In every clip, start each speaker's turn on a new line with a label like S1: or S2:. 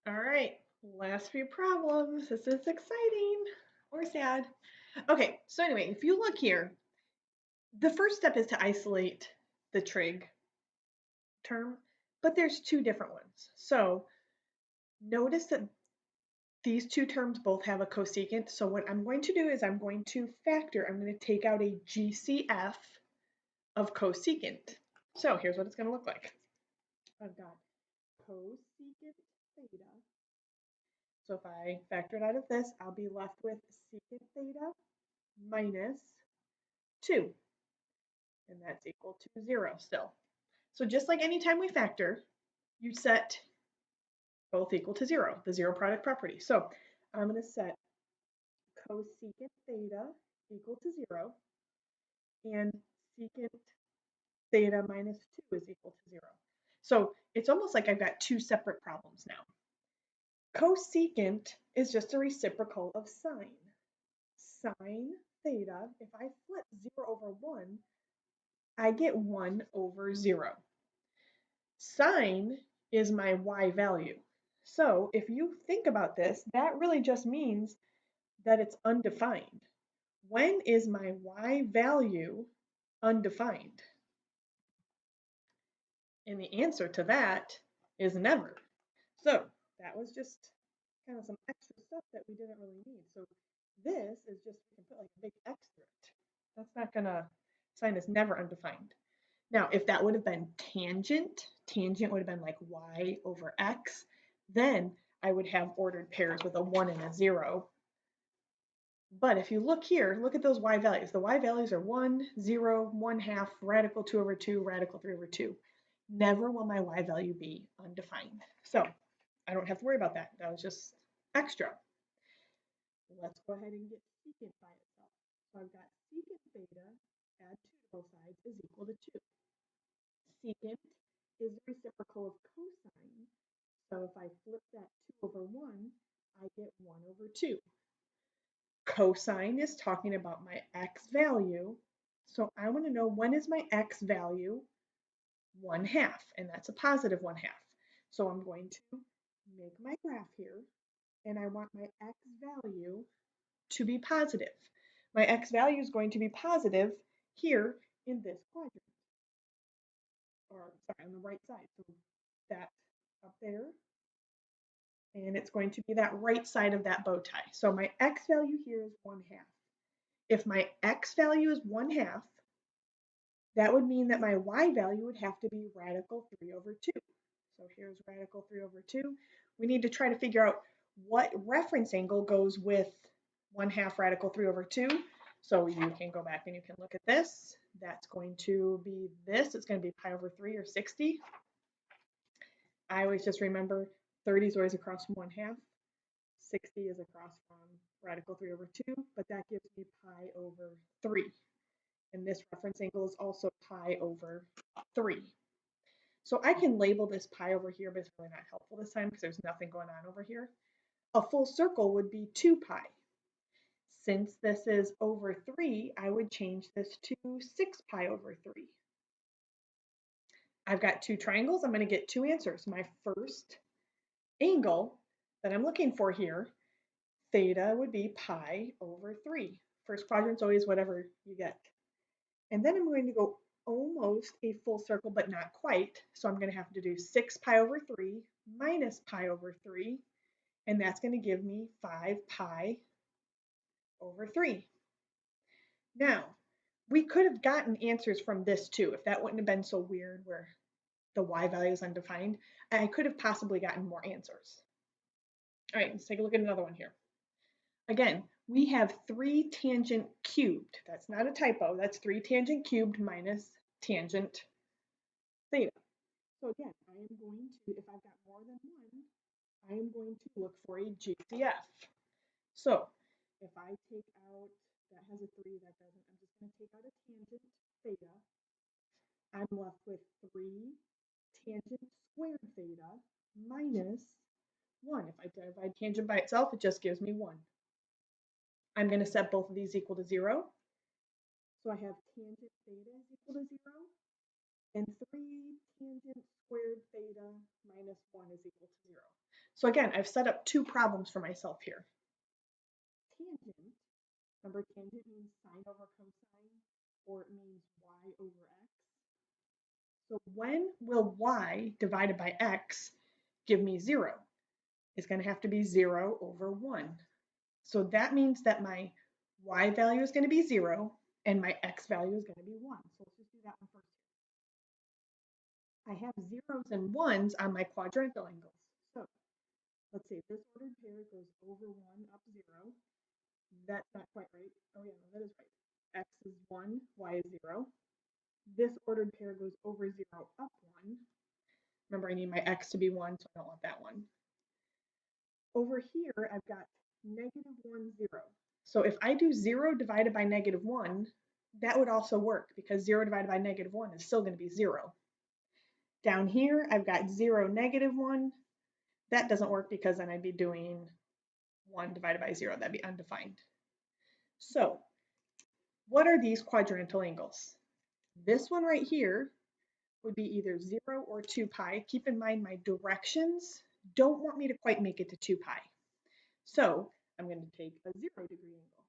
S1: All right, last few problems. This is exciting or sad. Okay, so anyway, if you look here, the first step is to isolate the trig term, but there's two different ones. So notice that these two terms both have a cosecant. So what I'm going to do is I'm going to take out a GCF of cosecant. So here's what it's going to look like. I've got cosecant theta. So if I factor it out of this, I'll be left with secant theta minus 2, and that's equal to 0 still. So just like anytime we factor, you set both equal to 0, the zero product property. So I'm going to set cosecant theta equal to 0, and secant theta minus 2 is equal to 0. So it's almost like I've got two separate problems now. Cosecant is just a reciprocal of sine. Sine theta, if I flip 0 over 1, I get 1 over 0. Sine is my y value. So if you think about this, that really just means that it's undefined. When is my y value undefined? And the answer to that is never. So that was just kind of some extra stuff that we didn't really need. So this is just, we can put like a big X through it. That's not gonna, sine is never undefined. Now, if that would have been tangent, tangent would have been like y over x, then I would have ordered pairs with a 1 and a 0. But if you look here, look at those y values. The y values are 1, 0, 1/2, radical 2 over 2, radical 3 over 2. Never will my y value be undefined. So I don't have to worry about that. That was just extra. Let's go ahead and get secant by itself. So I've got secant theta, add 2 to both sides, is equal to 2. Secant is the reciprocal of cosine. So if I flip that 2 over 1, I get 1 over 2. Cosine is talking about my x value. So I want to know, when is my x value 1/2? And that's a positive 1/2. So I'm going to make my graph here, and I want my x value to be positive. My x value is going to be positive here in this quadrant, or sorry, on the right side. So that up there, and it's going to be that right side of that bow tie. So my x value here is 1/2. If my x value is 1/2, that would mean that my y value would have to be radical 3 over 2. So here's radical 3 over 2. We need to try to figure out what reference angle goes with 1/2 radical 3 over 2. So you can go back and you can look at this. That's going to be this. It's going to be pi over 3 or 60. I always just remember 30 is always across from 1/2. 60 is across from radical 3 over 2, but that gives me pi over 3. And this reference angle is also pi over 3. So I can label this pi over here, but it's really not helpful this time because there's nothing going on over here. A full circle would be 2 pi. Since this is over 3, I would change this to 6 pi over 3. I've got two triangles. I'm going to get two answers. My first angle that I'm looking for here, theta, would be pi over 3. First quadrant's always whatever you get. And then I'm going to go almost a full circle, but not quite. So I'm going to have to do 6 pi over 3 minus pi over 3. And that's going to give me 5 pi over 3. Now, we could have gotten answers from this too, if that wouldn't have been so weird where the y value is undefined. I could have possibly gotten more answers. All right, let's take a look at another one here. Again, we have 3 tangent cubed. That's not a typo. That's 3 tangent cubed minus tangent theta. So again, I am going to, if I've got more than one, I am going to look for a GCF. So if I take out, that has a 3, that doesn't, I'm just going to take out a tangent theta. I'm left with 3 tangent squared theta minus 1. If I divide tangent by itself, it just gives me 1. I'm going to set both of these equal to 0. So I have tangent theta is equal to 0, and 3 tangent squared theta minus 1 is equal to 0. So again, I've set up two problems for myself here. Tangent, remember tangent means sine over cosine, or it means y over x. So when will y divided by x give me 0? It's going to have to be 0 over 1. So that means that my y value is going to be 0 and my x value is going to be 1. So let's just do that one first. I have zeros and ones on my quadrantal angles. So let's see, this ordered pair goes over 1 up 0. That's not quite right. Oh yeah, no, that is right. X is 1, y is 0. This ordered pair goes over 0 up 1. Remember, I need my x to be 1, so I don't want that one. Over here, I've got negative 1, 0. So if I do 0 divided by negative 1, that would also work because 0 divided by negative 1 is still going to be 0. Down here, I've got 0, negative 1. That doesn't work because then I'd be doing 1 divided by 0. That'd be undefined. So what are these quadrantal angles? This one right here would be either 0 or 2 pi. Keep in mind my directions don't want me to quite make it to 2 pi. So I'm going to take a 0-degree angle.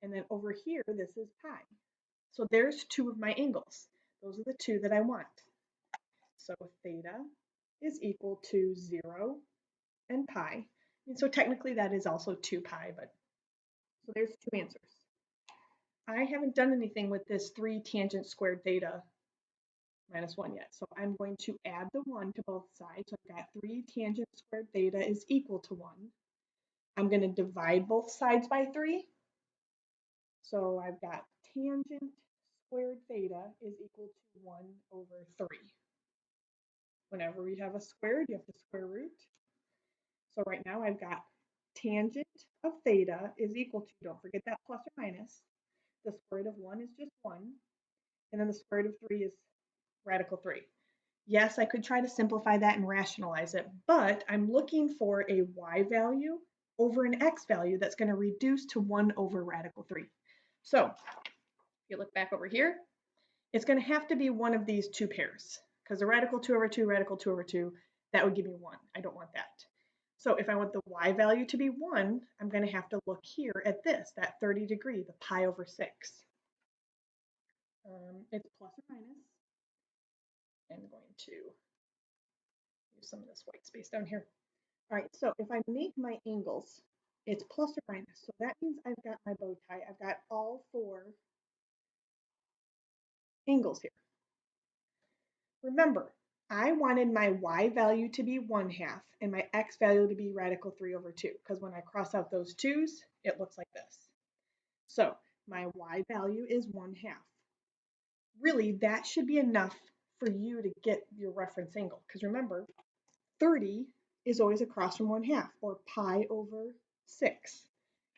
S1: And then over here, this is pi. So there's two of my angles. Those are the two that I want. So theta is equal to 0 and pi. And so technically that is also 2 pi, but so there's two answers. I haven't done anything with this 3 tangent squared theta minus 1 yet. So I'm going to add the 1 to both sides. So I've got 3 tangent squared theta is equal to 1. I'm going to divide both sides by 3. So I've got tangent squared theta is equal to 1 over 3. Whenever we have a squared, you have to square root. So right now I've got tangent of theta is equal to, don't forget that plus or minus, the square root of 1 is just 1, and then the square root of 3 is radical 3. Yes, I could try to simplify that and rationalize it, but I'm looking for a y value over an x value that's going to reduce to 1 over radical 3. So if you look back over here, it's going to have to be one of these two pairs because the radical 2 over 2, radical 2 over 2, that would give me 1. I don't want that. So if I want the y value to be 1, I'm going to have to look here at this, that 30 degree, the pi over 6. It's plus or minus. I'm going to use some of this white space down here. All right, so if I make my angles, it's plus or minus. So that means I've got my bow tie. I've got all 4 angles here. Remember, I wanted my y value to be 1/2 and my x value to be radical 3 over 2, because when I cross out those 2's, it looks like this. So my y value is 1/2. Really, that should be enough for you to get your reference angle, because remember, 30 is always across from 1/2, or pi over 6.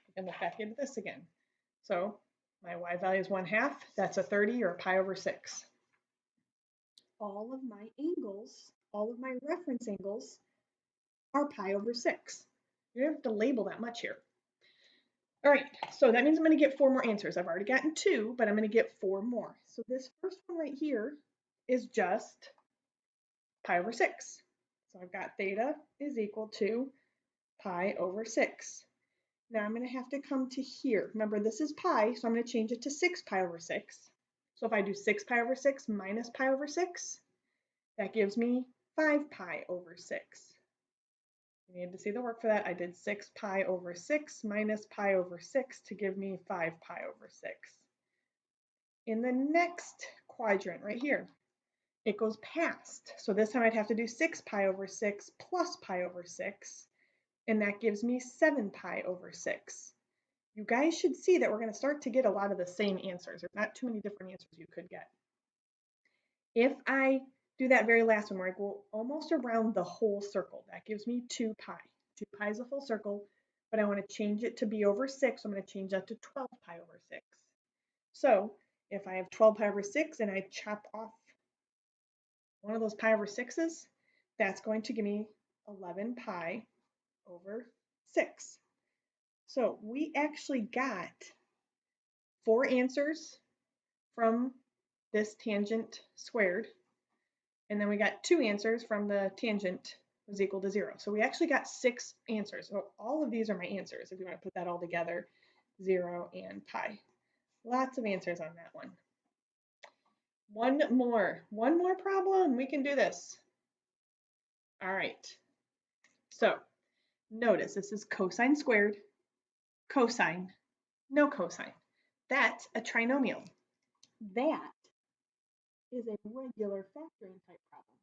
S1: You can look back into this again. So my y value is 1/2, that's a 30 or a pi over 6. All of my angles, all of my reference angles are pi over 6. You don't have to label that much here. All right, so that means I'm going to get 4 more answers. I've already gotten 2, but I'm going to get 4 more. So this first one right here is just pi over 6. So I've got theta is equal to pi over 6. Now I'm going to have to come to here. Remember, this is pi, so I'm going to change it to 6 pi over 6. So if I do 6 pi over 6 minus pi over 6, that gives me 5 pi over 6. You need to see the work for that. I did 6 pi over 6 minus pi over 6 to give me 5 pi over 6. In the next quadrant right here, it goes past. So this time I'd have to do 6 pi over 6 plus pi over 6, and that gives me 7 pi over 6. You guys should see that we're going to start to get a lot of the same answers. There's not too many different answers you could get. If I do that very last one where I go almost around the whole circle, that gives me 2 pi. 2 pi is a full circle, but I want to change it to be over 6, so I'm going to change that to 12 pi over 6. So if I have 12 pi over 6 and I chop off one of those pi over 6's, that's going to give me 11 pi over 6. So we actually got 4 answers from this tangent squared, and then we got 2 answers from the tangent was equal to 0. So we actually got 6 answers. So all of these are my answers if you want to put that all together, 0 and pi. Lots of answers on that one. One more problem. We can do this. All right. So notice this is cosine squared, cosine, no cosine. That's a trinomial. That is a regular factoring type problem.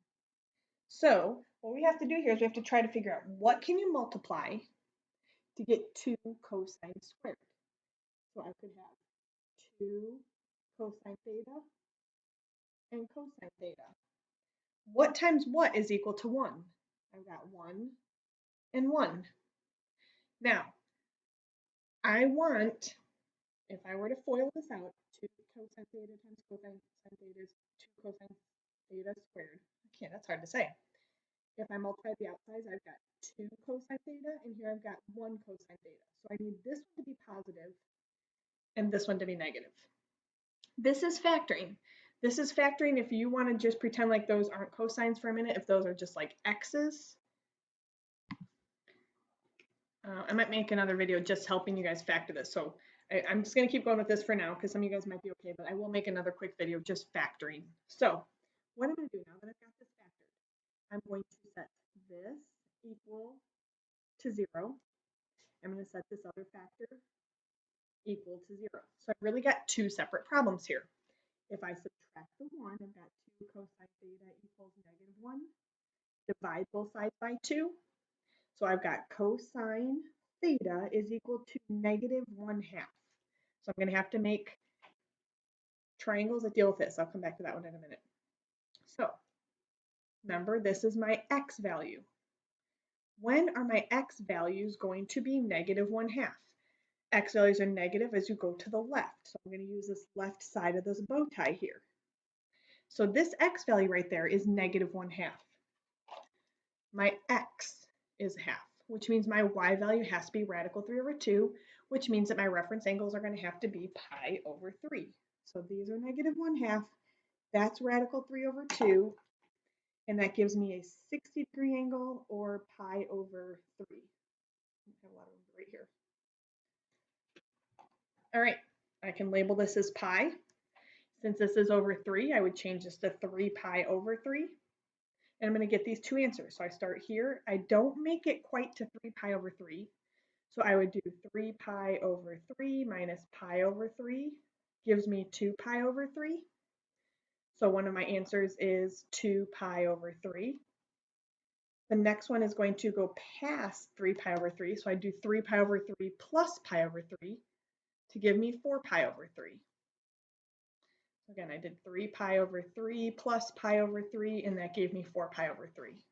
S1: So what we have to do here is we have to try to figure out what can you multiply to get 2 cosine squared. So I could have 2 cosine theta and cosine theta. What times what is equal to 1? I've got 1 and 1. Now, I want, if I were to FOIL this out, 2 cosine theta times cosine theta is 2 cosine theta squared. That's hard to say. If I multiply the outsides, I've got 2 cosine theta, and here I've got 1 cosine theta. So I need this one to be positive and this one to be negative. This is factoring. This is factoring if you want to just pretend like those aren't cosines for a minute, if those are just like x's. I might make another video just helping you guys factor this. So I'm just going to keep going with this for now because some of you guys might be okay, but I will make another quick video just factoring. So what I'm going to do now that I've got this factored, I'm going to set this equal to 0. I'm going to set this other factor equal to 0. So I've really got 2 separate problems here. If I subtract the 1, I've got 2 cosine theta equals -1. Divide both sides by 2. So I've got cosine theta is equal to -1/2. So I'm going to have to make triangles that deal with this. I'll come back to that one in a minute. So remember, this is my x value. When are my x values going to be -1/2? X values are negative as you go to the left. So I'm going to use this left side of this bow tie here. So this x value right there is -1/2. My x is 1/2, which means my y value has to be radical 3/2, which means that my reference angles are going to have to be pi/3. So these are -1/2. That's radical 3/2, and that gives me a 60-degree angle or pi/3. I have a lot of them right here. All right, I can label this as pi. Since this is over 3, I would change this to 3 pi/3. And I'm going to get these 2 answers. So I start here. I don't make it quite to 3 pi/3. So I would do 3 pi/3 minus pi/3 gives me 2 pi/3. So one of my answers is 2 pi/3. The next one is going to go past 3 pi/3. So I do 3 pi/3 plus pi/3 to give me 4 pi/3. Again, I did 3 pi/3 plus pi/3, and that gave me 4 pi/3.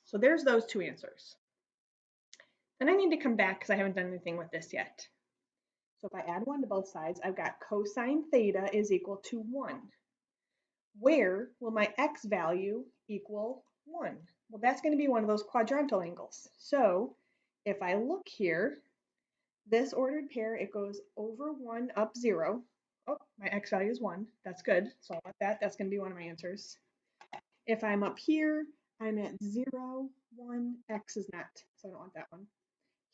S1: So there's those 2 answers. Then I need to come back because I haven't done anything with this yet. So if I add 1 to both sides, I've got cosine theta is equal to 1. Where will my x value equal 1? Well, that's going to be one of those quadrantal angles. So if I look here, this ordered pair, it goes over 1, up 0. Oh, my x value is 1. That's good. So I want that. That's going to be one of my answers. If I'm up here, I'm at 0, 1. X is not, so I don't want that one.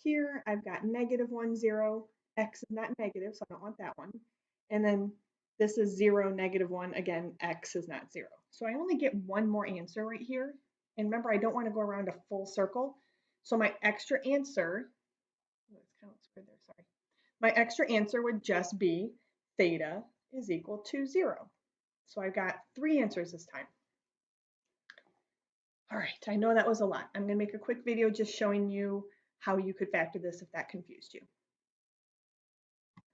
S1: Here, I've got -1, 0. X is not negative, so I don't want that one. And then this is 0, -1. Again, x is not 0. So I only get one more answer right here. And remember, I don't want to go around a full circle. So my extra answer, it's kind of squared there, sorry. My extra answer would just be theta is equal to 0. So I've got 3 answers this time. All right, I know that was a lot. I'm going to make a quick video just showing you how you could factor this if that confused you.